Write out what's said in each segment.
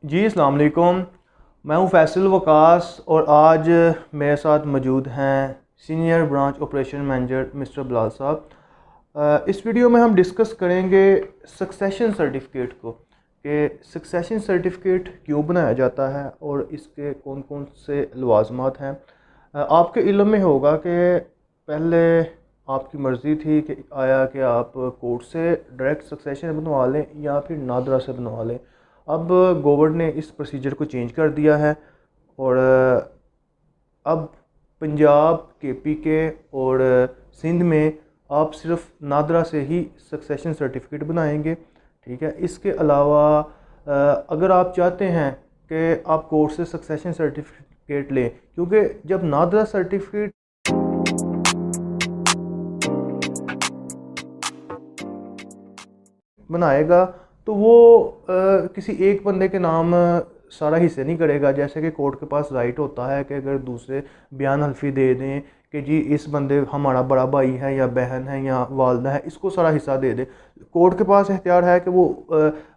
जी अस्सलाम वालेकुम। मैं हूं फैसल वकास और आज मेरे साथ मौजूद हैं senior branch operation manager mister Bilal साहब। इस वीडियो में हम डिस्कस करेंगे सक्सेशन सर्टिफिकेट को कि सक्सेशन सर्टिफिकेट क्यों बनाया जाता है और इसके कौन कौन से लवाजमात हैं। आपके इल्म में होगा कि पहले आपकी मर्ज़ी थी कि आया कि आप कोर्ट से डायरेक्ट सक्सेशन बनवा लें या फिर नादरा से बनवा लें। अब गवर्नमेंट ने इस प्रोसीजर को चेंज कर दिया है और अब पंजाब के और सिंध में आप सिर्फ नादरा से ही सक्सेशन सर्टिफिकेट बनाएंगे। ठीक है, इसके अलावा अगर आप चाहते हैं कि आप कोर्ट से सक्सेशन सर्टिफिकेट लें, क्योंकि जब नादरा सर्टिफिकेट बनाएगा तो वो किसी एक बंदे के नाम सारा हिस्से नहीं करेगा। जैसे कि कोर्ट के पास राइट होता है कि अगर दूसरे बयान हल्फी दे दें कि जी इस बंदे हमारा बड़ा भाई है या बहन है या वालदा है, इसको सारा हिस्सा दे दे। कोर्ट के पास इख्तियार है कि वो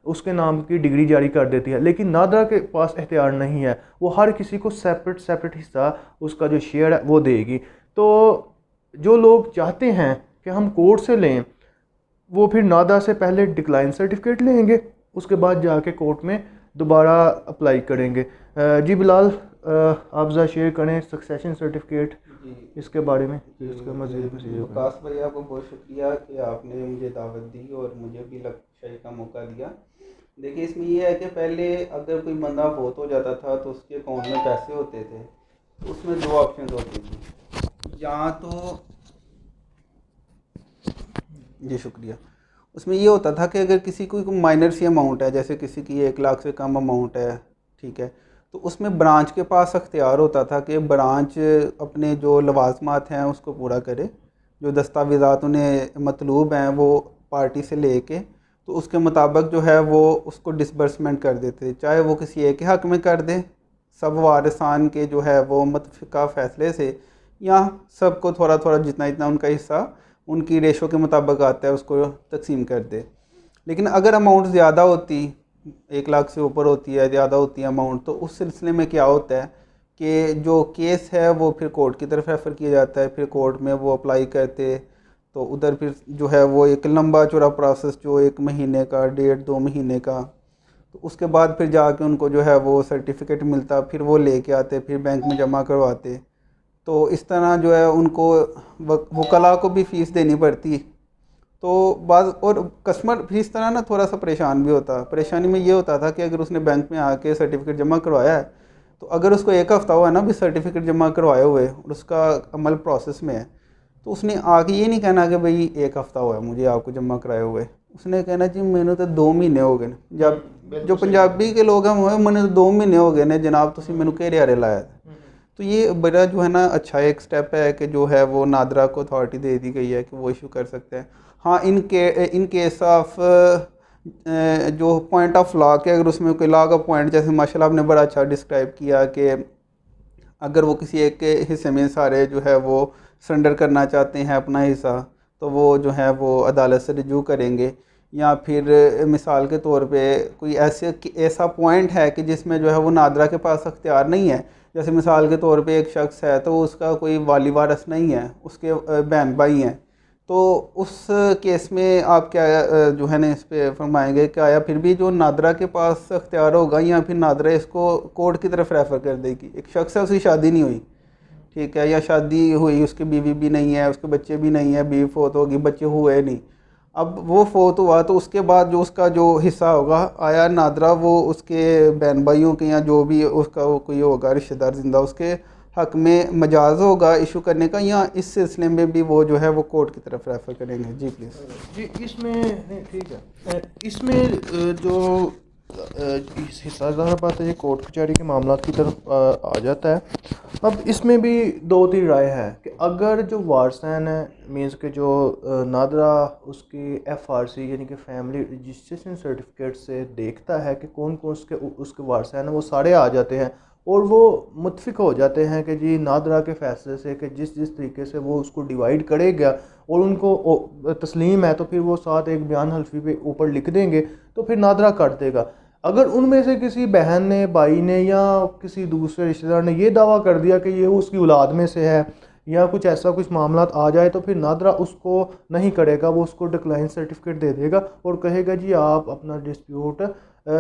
उसके नाम की डिग्री जारी कर देती है, लेकिन नादरा के पास इख्तियार नहीं है। वो हर किसी को सेपरेट सेपरेट हिस्सा उसका जो शेयर है वो देगी। तो जो लोग चाहते हैं कि हम कोर्ट से लें वो फिर नादा से पहले डिक्लाइन सर्टिफिकेट लेंगे, उसके बाद जाके कोर्ट में दोबारा अप्लाई करेंगे। जी बिलाल, आप ज़रा शेयर करें सक्सेशन सर्टिफिकेट जी इसके बारे में, जी इसका मज़ीद प्रोसीजर करें। वकास भाई, आपको बहुत शुक्रिया कि आपने मुझे दावत दी और मुझे भी शही का मौका दिया। देखिए, इसमें ये है कि पहले अगर कोई बंदा बहुत हो जाता था तो उसके अकाउंट में पैसे होते थे, तो उसमें दो ऑप्शन होती थी। या तो जी शुक्रिया, उसमें ये होता था कि अगर किसी को माइनर सी अमाउंट है, जैसे किसी की 1 लाख से कम अमाउंट है, ठीक है, तो उसमें ब्रांच के पास अख्तियार होता था कि ब्रांच अपने जो लवाजमात हैं उसको पूरा करे, जो दस्तावेज़ात उन्हें मतलूब हैं वो पार्टी से लेके, तो उसके मुताबिक जो है वो उसको डिसबर्समेंट कर देते, चाहे वो किसी एक के हक़ में कर दे सब वारिसान के जो है वो मुतफ़िका फ़ैसले से, या सबको थोड़ा थोड़ा जितना जितना उनका हिस्सा उनकी रेशो के मुताबिक आता है उसको तकसीम कर दे। लेकिन अगर अमाउंट ज़्यादा होती, 1 लाख से ऊपर होती है, ज़्यादा होती है अमाउंट, तो उस सिलसिले में क्या होता है कि जो केस है वो फिर कोर्ट की तरफ रेफ़र किया जाता है। फिर कोर्ट में वो अप्लाई करते, तो उधर फिर जो है वो एक लंबा चौड़ा प्रोसेस, जो 1 महीने का 1.5-2 महीने का, तो उसके बाद फिर जाके उनको जो है वो सर्टिफिकेट मिलता, फिर वो लेके आते, फिर बैंक में जमा करवाते। तो इस तरह जो है उनको वकला को भी फ़ीस देनी पड़ती। तो बाद और कस्टमर भी इस तरह ना थोड़ा सा परेशान भी होता। परेशानी में ये होता था कि अगर उसने बैंक में आके सर्टिफिकेट जमा करवाया है, तो अगर उसको 1 हफ़्ता हुआ है ना भी सर्टिफिकेट जमा करवाए हुए और उसका अमल प्रोसेस में है, तो उसने आके ये नहीं कहना कि भाई 1 हफ़्ता हुआ है मुझे आपको जमा कराए हुए, उसने कहना जी मैंने तो 2 महीने हो गए। जब जो बिल्कुल सही पंजाबी के लोग हैं वो मैंने तो 2 महीने हो गए ने जनाब, तुसी मैनू घेरे हारे लाया। तो ये बड़ा जो है ना अच्छा एक स्टेप है कि जो है वो नादरा को अथॉरिटी दे दी गई है कि वो इशू कर सकते हैं। हाँ, इन केस ऑफ जो पॉइंट ऑफ लॉ के, अगर उसमें कोई लॉ का पॉइंट, जैसे माशाल्लाह आपने बड़ा अच्छा डिस्क्राइब किया कि अगर वो किसी एक के हिस्से में सारे जो है वो सरेंडर करना चाहते हैं अपना हिस्सा, तो वो जो है वो अदालत से रिजू करेंगे। या फिर मिसाल के तौर पे कोई ऐसा पॉइंट है कि जिसमें जो है वो नादरा के पास अख्तियार नहीं है, जैसे मिसाल के तौर पे एक शख्स है तो उसका कोई वाली वारस नहीं है, उसके बहन भाई हैं, तो उस केस में आप क्या जो है ना इस पे फरमाएंगे कि आया फिर भी जो नादरा के पास अख्तियार होगा या फिर नादरा इसको कोर्ट की तरफ रेफ़र कर देगी। एक शख्स है, उसकी शादी नहीं हुई, ठीक है, या शादी हुई उसकी बीवी भी नहीं है, उसके बच्चे भी नहीं है, बीवी फोत होगी, बच्चे हुए नहीं, अब वो फोत हुआ तो उसके बाद जो उसका जो हिस्सा होगा, आया नादरा वो उसके बहन भाइयों के या जो भी उसका वो कोई होगा रिश्तेदार ज़िंदा, उसके हक़ में मजाज होगा इशू करने का, या इस सिलसिले में भी वो जो है वो कोर्ट की तरफ रेफ़र करेंगे। जी प्लीज़। जी इसमें नहीं, ठीक है, इसमें जो इस हिस्सा ज़ाहिर बात है ये कोर्ट कचहरी के मामला की तरफ आ जाता है। अब इसमें भी दो तीन राय है कि अगर जो वारसन है, मीन्स के जो नादरा उसकी FRC यानी कि फैमिली रजिस्ट्रेशन सर्टिफिकेट से देखता है कि कौन कौन उसके वारसन हैं, वो सारे आ जाते हैं और वो मुत्फिक हो जाते हैं कि जी नादरा के फ़ैसले से कि जिस जिस तरीके से वो उसको डिवाइड करेगा और उनको तस्लीम है, तो फिर वो साथ एक बयान हल्फी पे ऊपर लिख देंगे, तो फिर नादरा काट देगा। अगर उनमें से किसी बहन ने, भाई ने या किसी दूसरे रिश्तेदार ने ये दावा कर दिया कि ये उसकी औलाद में से है या कुछ ऐसा कुछ मामला आ जाए, तो फिर नादरा उसको नहीं करेगा, वो उसको डिक्लाइन सर्टिफिकेट दे देगा और कहेगा जी आप अपना डिस्प्यूट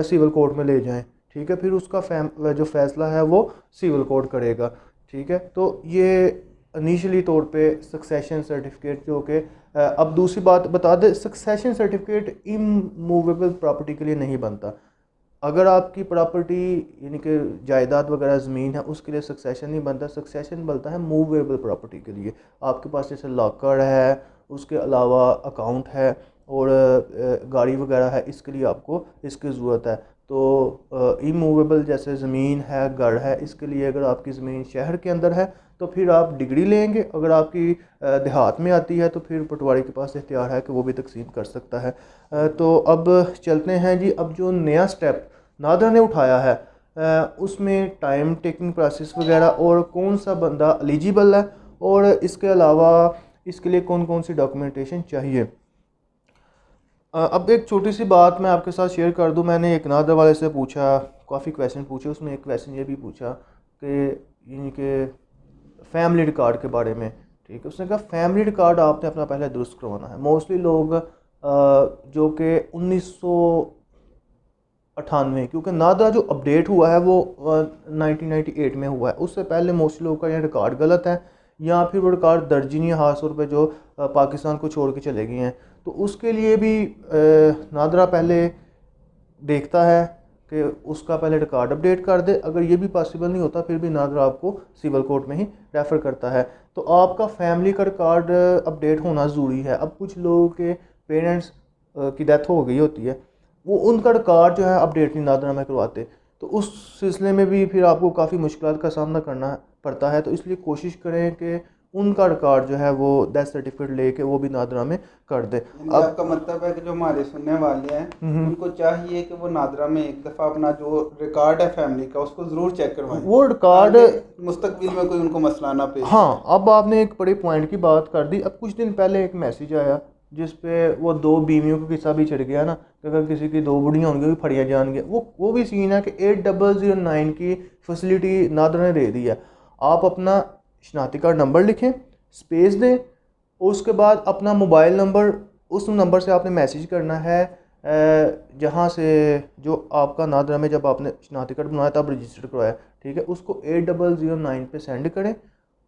सिविल कोर्ट में ले जाएं। ठीक है, फिर उसका जो फैसला है वो सिविल कोर्ट करेगा। ठीक है, तो ये इनिशियली तौर पे सक्सेशन सर्टिफिकेट जो कि अब दूसरी बात बता दें, सक्सेशन सर्टिफिकेट इमूवेबल प्रॉपर्टी के लिए नहीं बनता। अगर आपकी प्रॉपर्टी यानी कि जायदाद वगैरह ज़मीन है उसके लिए सक्सेशन नहीं बनता, सक्सेशन बनता है मूवेबल प्रॉपर्टी के लिए। आपके पास जैसे लॉकर है, उसके अलावा अकाउंट है और गाड़ी वगैरह है, इसके लिए आपको इसकी ज़रूरत है। तो इमूवेबल जैसे ज़मीन है, घर है, इसके लिए अगर आपकी ज़मीन शहर के अंदर है तो फिर आप डिग्री लेंगे, अगर आपकी देहात में आती है तो फिर पटवारी के पास इख्तियार है कि वो भी तकसीम कर सकता है। तो अब चलते हैं जी, अब जो नया स्टेप नादरा ने उठाया है उसमें टाइम टेकिंग प्रोसेस वगैरह और कौन सा बंदा एलिजिबल है और इसके अलावा इसके लिए कौन कौन सी डॉक्यूमेंटेशन चाहिए। अब एक छोटी सी बात मैं आपके साथ शेयर कर दूं। मैंने एक नादरा वाले से पूछा, काफ़ी क्वेश्चन पूछे, उसमें एक क्वेश्चन ये भी पूछा कि यानी कि फैमिली रिकॉर्ड के बारे में। ठीक है, उसने कहा फैमिली रिकॉर्ड आपने अपना पहले दुरुस्त करवाना है। मोस्टली लोग जो कि 1998, क्योंकि नादरा जो अपडेट हुआ है वो 1998 में हुआ है, उससे पहले मोस्टली लोगों का ये रिकॉर्ड गलत है या फिर वो रिकॉर्ड दर्ज नहीं है, खास तौर पे जो पाकिस्तान को छोड़ के चले गए हैं। तो उसके लिए भी नादरा पहले देखता है कि उसका पहले रिकॉर्ड अपडेट कर दे। अगर ये भी पॉसिबल नहीं होता फिर भी नादरा आपको सिविल कोर्ट में ही रेफ़र करता है। तो आपका फैमिली का रिकॉर्ड अपडेट होना ज़रूरी है। अब कुछ लोगों के पेरेंट्स की डेथ हो गई होती है, वो उनका रिकॉर्ड जो है अपडेट नहीं नादरा में करवाते, तो उस सिलसिले में भी फिर आपको काफ़ी मुश्किलात का सामना करना पड़ता है। तो इसलिए कोशिश करें कि उनका रिकॉर्ड जो है वो डेथ सर्टिफिकेट लेके वो भी नादरा में कर दे। अब आपका मतलब है कि जो हमारे सुनने वाले हैं उनको चाहिए कि वो नादरा में एक दफ़ा अपना जो रिकॉर्ड है फैमिली का उसको ज़रूर चेक करवाएं, वो रिकॉर्ड मुस्तकबिल में कोई उनको मसला ना पेश। हाँ, अब आपने एक बड़े पॉइंट की बात कर दी। अब कुछ दिन पहले एक मैसेज आया जिस पे वो दो बीवियों का किस्सा भी चढ़ गया ना, कि अगर किसी की दो बुढ़ियाँ होंगी भी फड़िया जान गया। वो भी सीन है कि 8009 की फैसिलिटी नादरा ने दे दी है। आप अपना शनाख्ती कार्ड नंबर लिखें, स्पेस दें, उसके बाद अपना मोबाइल नंबर, उस नंबर से आपने मैसेज करना है जहाँ से जो आपका नादरा में जब आपने शनाख्ती कार्ड बनवाया तब रजिस्टर करवाया, ठीक है, उसको 8009 पे सेंड करें,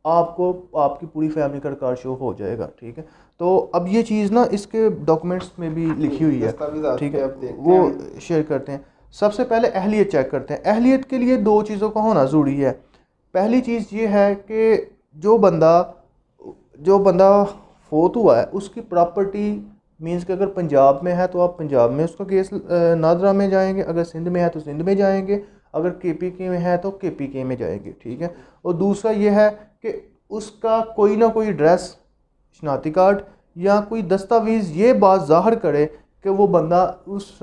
आपको आपकी पूरी फैमिली का रिकॉर्ड शो हो जाएगा। ठीक है, तो अब ये चीज़ ना इसके डॉक्यूमेंट्स में भी लिखी हुई है। ठीक है, वो शेयर करते हैं। सबसे पहले अहलियत चेक करते हैं। अहलियत के लिए दो चीज़ों का होना ज़रूरी है। पहली चीज़ ये है कि जो बंदा फोत हुआ है उसकी प्रॉपर्टी मींस कि अगर पंजाब में है तो आप पंजाब में उसका केस नादरा में जाएंगे, अगर सिंध में है तो सिंध में जाएंगे, अगर KPK में है तो KPK में जाएंगे। ठीक है, और दूसरा ये है कि उसका कोई ना कोई एड्रेस, शनाख्ती कार्ड या कोई दस्तावेज़ ये बात ज़ाहिर करे कि वो बंदा उस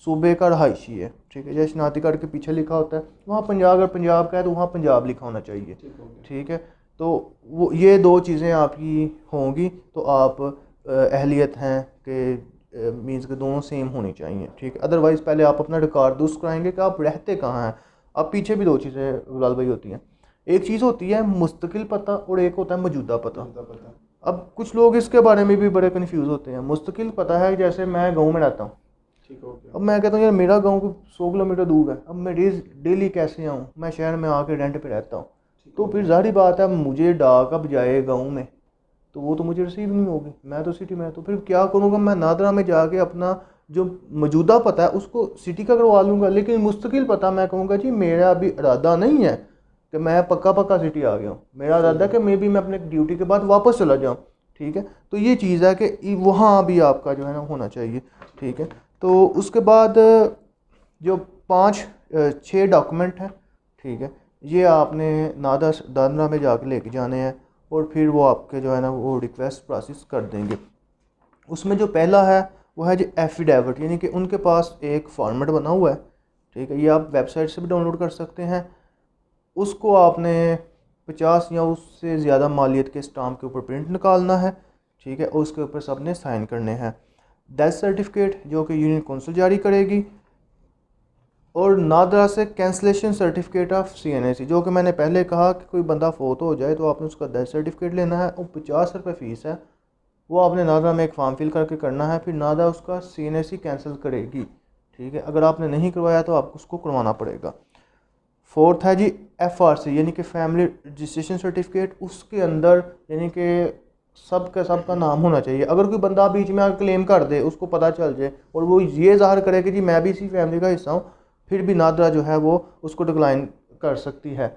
सूबे का रहायशी है। ठीक है, जैसे शनाख्ती कार्ड के पीछे लिखा होता है वहाँ पंजाब, अगर पंजाब का है तो वहाँ पंजाब लिखा होना चाहिए। ठीक है, तो वो ये दो चीज़ें आपकी होंगी तो आप अहलियत हैं कि मीन्स के दोनों सेम होनी चाहिए। ठीक है, अदरवाइज़ पहले आप अपना रिकॉर्ड दुरुस्त कराएंगे कि आप रहते कहाँ हैं। अब पीछे भी दो चीज़ें गुलाल भाई होती हैं, एक चीज़ होती है मुस्तकिल पता और एक होता है मौजूदा पता। अब कुछ लोग इसके बारे में भी बड़े कन्फ्यूज़ होते हैं। मुस्तकिल पता है जैसे मैं गाँव में रहता हूँ, अब मैं कहता हूँ यार मेरा गाँव 100 किलोमीटर दूर है, अब मैं डेली कैसे आऊँ, मैं शहर में आके रेंट पे रहता हूँ, तो फिर जाहिर बात है मुझे डाक अब जाए गाँव में तो वो तो मुझे रिसीव नहीं होगी, मैं तो सिटी में, तो फिर क्या करूँगा, मैं नादरा में जाके अपना जो मौजूदा पता है उसको सिटी का करवा लूँगा। लेकिन मुस्तकिल पता मैं कहूँगा जी मेरा अभी इरादा नहीं है कि मैं पक्का सिटी आ गया हूँ, मेरा इरादा है कि मे बी मैं अपने ड्यूटी के बाद वापस चला जाऊँ। ठीक है, तो ये चीज़ है कि वहाँ भी आपका जो है ना होना चाहिए। ठीक है, तो उसके बाद जो 5-6 डॉक्यूमेंट हैं, ठीक है, ये आपने नादरा में जाके लेके जाने हैं और फिर वो आपके जो है ना वो रिक्वेस्ट प्रोसेस कर देंगे। उसमें जो पहला है वो है जो एफिडेविट, यानी कि उनके पास एक फॉर्मेट बना हुआ है। ठीक है, ये आप वेबसाइट से भी डाउनलोड कर सकते हैं। उसको आपने 50 या उससे ज़्यादा मालियत के स्टाम्प के ऊपर प्रिंट निकालना है। ठीक है, और उसके ऊपर सबने साइन करने हैं। डेथ सर्टिफिकेट जो कि यूनियन कौंसिल जारी करेगी, और नादरा से कैंसलेशन सर्टिफिकेट ऑफ CNAC, जो कि मैंने पहले कहा कि कोई बंदा फोत हो जाए तो आपने उसका डेथ सर्टिफिकेट लेना है और 50 रुपये फ़ीस है, वो आपने नादरा में एक फॉर्म फिल करके करना है, फिर नादरा उसका CNAC कैंसिल करेगी। ठीक है, अगर आपने नहीं करवाया तो आपको उसको करवाना पड़ेगा। फोर्थ है जी FRC यानी कि फैमिली रजिस्ट्रेशन सर्टिफिकेट, उसके अंदर यानी कि सबका नाम होना चाहिए। अगर कोई बंदा बीच में आकर क्लेम कर दे, उसको पता चल जाए और वो ये ज़ाहिर करे कि जी मैं भी इसी फैमिली का हिस्सा हूँ, फिर भी नादरा जो है वो उसको डिक्लाइन कर सकती है।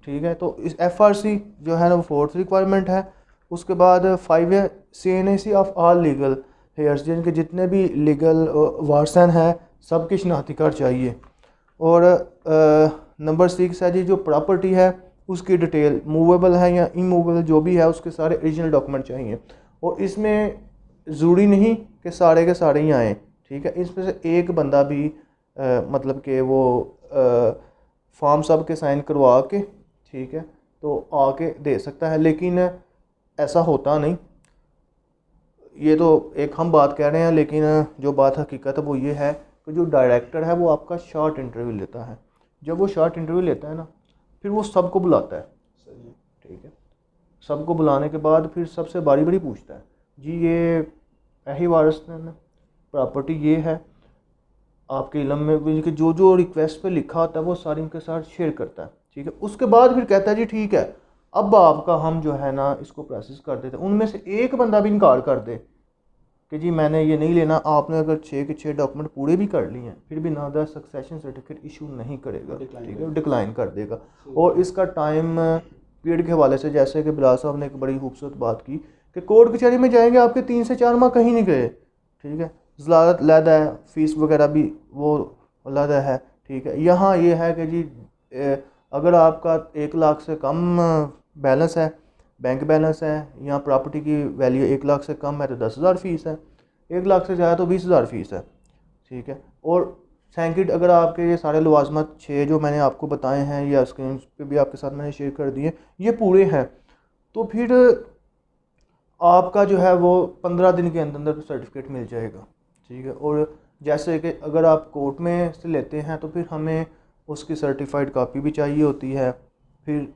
ठीक है, तो इस FRC जो है ना वो फोर्थ रिक्वायरमेंट है। उसके बाद 5 है CNAC of all legal hairs, जिनके जितने भी लीगल वारसन है सबकी शनाख्ती कार्ड चाहिए। और नंबर 6 है जी जो प्रॉपर्टी है उसकी डिटेल, मूवेबल है या इमूवेबल जो भी है, उसके सारे ओरिजिनल डॉक्यूमेंट चाहिए। और इसमें ज़रूरी नहीं कि सारे के सारे ही आएँ। ठीक है, इसमें से एक बंदा भी मतलब कि वो फॉर्म सब के साइन करवा के, ठीक है, तो आके दे सकता है, लेकिन ऐसा होता नहीं। ये तो एक हम बात कह रहे हैं, लेकिन जो बात हकीकत है वो ये है कि जो डायरेक्टर है वो आपका शॉर्ट इंटरव्यू लेता है। जब वो शॉर्ट इंटरव्यू लेता है ना, फिर वो सबको बुलाता है। सही, ठीक है, सबको बुलाने के बाद फिर सबसे बारी बारी पूछता है, जी ये यही वारिस है, प्रॉपर्टी ये है, आपके इलम में कि जो जो रिक्वेस्ट पे लिखा होता है वो सारी इनके साथ शेयर करता है। ठीक है, उसके बाद फिर कहता है जी ठीक है, अब आपका हम जो है ना इसको प्रोसेस कर देते हैं। उनमें से एक बंदा भी इनकार कर दे कि जी मैंने ये नहीं लेना, आपने अगर 6 के 6 डॉक्यूमेंट पूरे भी कर लिए हैं, फिर भी नादरा सक्सेशन सर्टिफिकेट इशू नहीं करेगा। ठीक है, डिक्लाइन कर देगा। और इसका टाइम पीरियड के हवाले से, जैसे कि बिलाल साहब ने एक बड़ी खूबसूरत बात की कि कोर्ट कचहरी में जाएंगे आपके 3 से 4 माह कहीं नहीं गए। ठीक है, ज़लालत लैदा है, फ़ीस वगैरह भी वो लैदा है। ठीक है, यहाँ ये है कि जी अगर आपका 1 लाख से कम बैलेंस है, बैंक बैलेंस है, या प्रॉपर्टी की वैल्यू 1 लाख से कम है तो 10,000 फ़ीस है, 1 लाख से ज़्यादा तो 20,000 फ़ीस है। ठीक है, और सैंकिड अगर आपके ये सारे लवाजमत 6 जो मैंने आपको बताए हैं या स्क्रीन पे भी आपके साथ मैंने शेयर कर दिए, ये पूरे हैं, तो फिर आपका जो है वो 15 दिन के अंदर अंदर सर्टिफिकेट मिल जाएगा। ठीक है, और जैसे कि अगर आप कोर्ट में से लेते हैं तो फिर हमें उसकी सर्टिफाइड कॉपी भी चाहिए होती है, फिर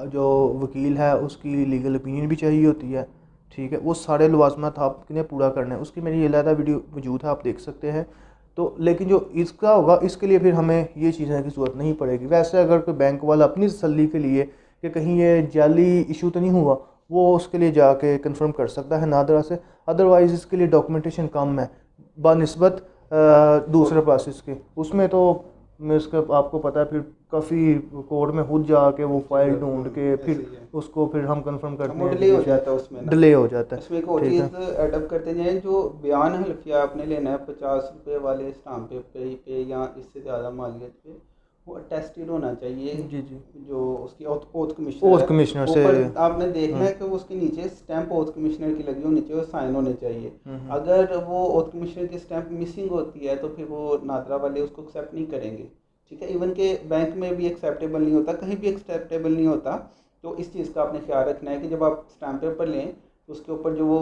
जो वकील है उसकी लीगल ओपिनियन भी चाहिए होती है। ठीक है, वो सारे लवाजमत आपने पूरा करना है, उसकी मेरी ये अलग वीडियो मौजूद है, आप देख सकते हैं। तो लेकिन जो इसका होगा इसके लिए फिर हमें ये चीज़ें की ज़रूरत नहीं पड़ेगी। वैसे अगर कोई बैंक वाला अपनी तसल्ली के लिए कि कहीं ये जाली इशू तो नहीं हुआ, वो उसके लिए जाके कंफर्म कर सकता है नादरा से। अदरवाइज़ इसके लिए डॉक्यूमेंटेशन कम है बनिस्बत दूसरे प्रोसेस के। उसमें तो मैं उसका आपको पता है फिर काफ़ी कोर्ट में खुद जाके वो फाइल ढूंढ के फिर उसको फिर हम कंफर्म करते हैं, डिले हो जाता है उसमें, डिले हो जाता है। इसमें एक और चीज़ एडअप करते जाएँ, जो बयान हल्फिया आपने लेना है 50 रुपये वाले स्टाम्प पे या इससे ज़्यादा मालियत पे, वो अटेस्टेड होना चाहिए। जी जी, जो उसकी ओथ कमिश्नर से आपने देखना है कि वो उसके नीचे स्टैंप ओथ कमिश्नर की लगी होनी चाहिए और साइन होने चाहिए। अगर वो ओथ कमिश्नर की स्टैंप मिसिंग होती है तो फिर वो नादरा वाले उसको एक्सेप्ट नहीं करेंगे। ठीक है, इवन के बैंक में भी एक्सेप्टेबल नहीं होता, कहीं भी एक्सेप्टेबल नहीं होता। तो इस चीज़ का आपने ख्याल रखना है कि जब आप स्टैंप पेपर लें तो उसके ऊपर जो वो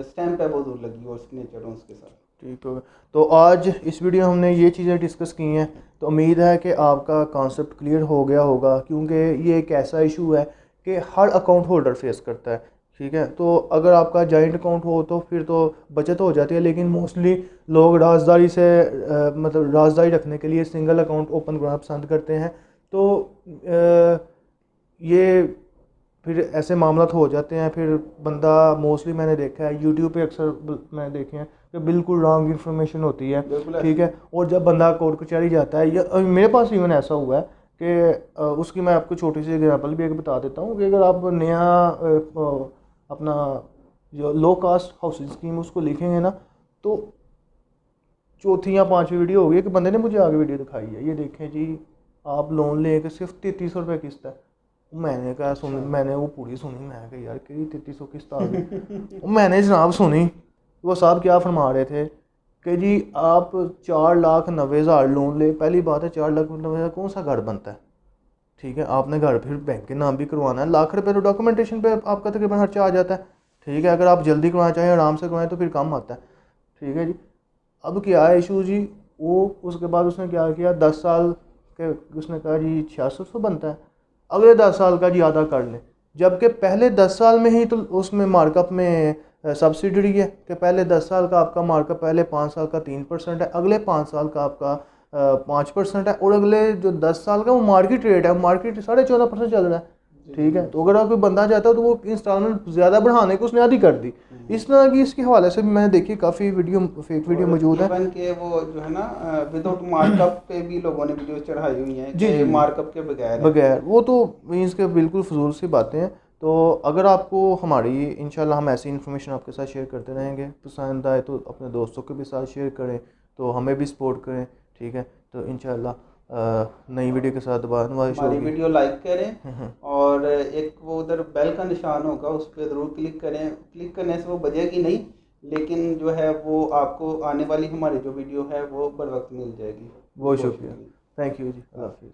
स्टैंप है वो जरूर लगी हो, सिग्नेचर हो उसके साथ। ठीक है, तो आज इस वीडियो हमने ये चीज़ें डिस्कस की हैं, तो उम्मीद है कि आपका कॉन्सेप्ट क्लियर हो गया होगा, क्योंकि ये एक ऐसा इशू है कि हर अकाउंट होल्डर फेस करता है। ठीक है, तो अगर आपका जॉइंट अकाउंट हो तो फिर तो बचत हो जाती है, लेकिन मोस्टली लोग राजदारी से मतलब राजदारी रखने के लिए सिंगल अकाउंट ओपन करना पसंद करते हैं। तो ये फिर ऐसे मामला हो जाते हैं, फिर बंदा मोस्टली मैंने देखा है यूट्यूब पे अक्सर मैंने देखे हैं कि बिल्कुल रॉन्ग इन्फॉर्मेशन होती है। ठीक है, और जब बंदा कोर्ट कचहरी जाता है, या मेरे पास इवन ऐसा हुआ है कि उसकी मैं आपको छोटी सी एग्जांपल भी एक बता देता हूँ कि अगर आप नया अपना जो लो कास्ट हाउसिंग स्कीम उसको लिखेंगे ना, तो 4थी या 5वीं वीडियो होगी कि बंदे ने मुझे आगे वीडियो दिखाई है, ये देखें जी आप लोन लेके सिर्फ 3300 रुपये किस्त है। मैंने कहा सुन, मैंने वो पूरी सुनी, मैं कहा यार कि 3300 किस्त आ गई। मैंने जनाब सुनी, वो साहब क्या फरमा रहे थे कि जी आप 4,90,000 लोन ले, पहली बात है 4,90,000 कौन सा घर बनता है। ठीक है, आपने घर फिर बैंक के नाम भी करवाना है, लाख रुपये तो डॉक्यूमेंटेशन पे आपका तकरीबन खर्चा आ जाता है। ठीक है, अगर आप जल्दी करवाना चाहें, आराम से करवाएं तो फिर कम आता है। ठीक है जी, अब क्या है इशू जी, वो उसके बाद उसने क्या किया, 10 साल के उसने कहा जी 6600 बनता है, अगले 10 साल का जी आधा कर लें, जबकि पहले 10 साल में ही तो उसमें मार्कअप में सब्सिडरी है कि पहले 10 साल का आपका मार्कअप, पहले 5 साल का 3% है, अगले 5 साल का आपका 5% है, और अगले जो 10 साल का वो मार्केट रेट है, मार्केट 14.5% चल रहा है। ठीक है, तो अगर आप कोई बंदा चाहता है तो वो इंस्टॉलमेंट ज़्यादा बढ़ाने को उसने आधी कर दी। इस तरह की इसके हवाले से भी मैंने देखी काफ़ी वीडियो, फेक वीडियो मौजूद है। इवन के वो जो है ना विदाउट मार्कअप पे भी लोगों ने वीडियो चढ़ाई हुई हैं जी कि जी, मार्कअप के बगैर है। बगैर वो तो मीन्स के बिल्कुल फजूल सी बातें हैं। तो अगर आपको हमारी, इंशाल्लाह हम ऐसी इन्फॉर्मेशन आपके साथ शेयर करते रहेंगे, पसंद आए तो अपने दोस्तों के भी साथ शेयर करें, तो हमें भी सपोर्ट करें। ठीक है, तो इंशाल्लाह नई वीडियो के साथ दोबारा नवाज़िश हमारी होगी। वीडियो लाइक करें और एक वो उधर बेल का निशान होगा उस पर ज़रूर क्लिक करें। क्लिक करने से वो बजेगी नहीं, लेकिन जो है वो आपको आने वाली हमारी जो वीडियो है वो बर वक्त मिल जाएगी। बहुत बहुत शुक्रिया, शुक्रिया। थैंक यू जी, अल्लाह हाफिज़।